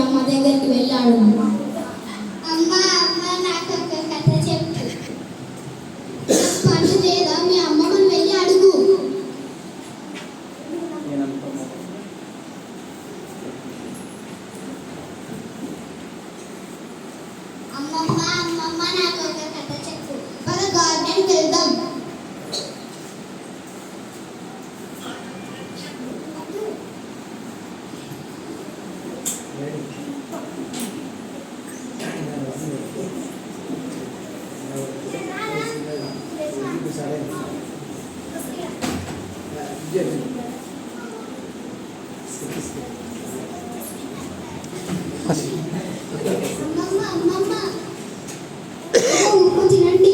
అమ్మ దగ్గరికి వెళ్ళాడు. అమ్మ అమ్మ నాకు ఒక కథ చెప్పు. పని లేదా మీ అమ్మమ్మని వెళ్ళి అడుగు. అమ్మమ్మ అమ్మమ్మ నాకు ఒక కథ చెప్పు. పద గార్డెన్కి వెళ్దాం. అమ్మమ్మ అమ్మమ్మ ఉప్పు తినండి.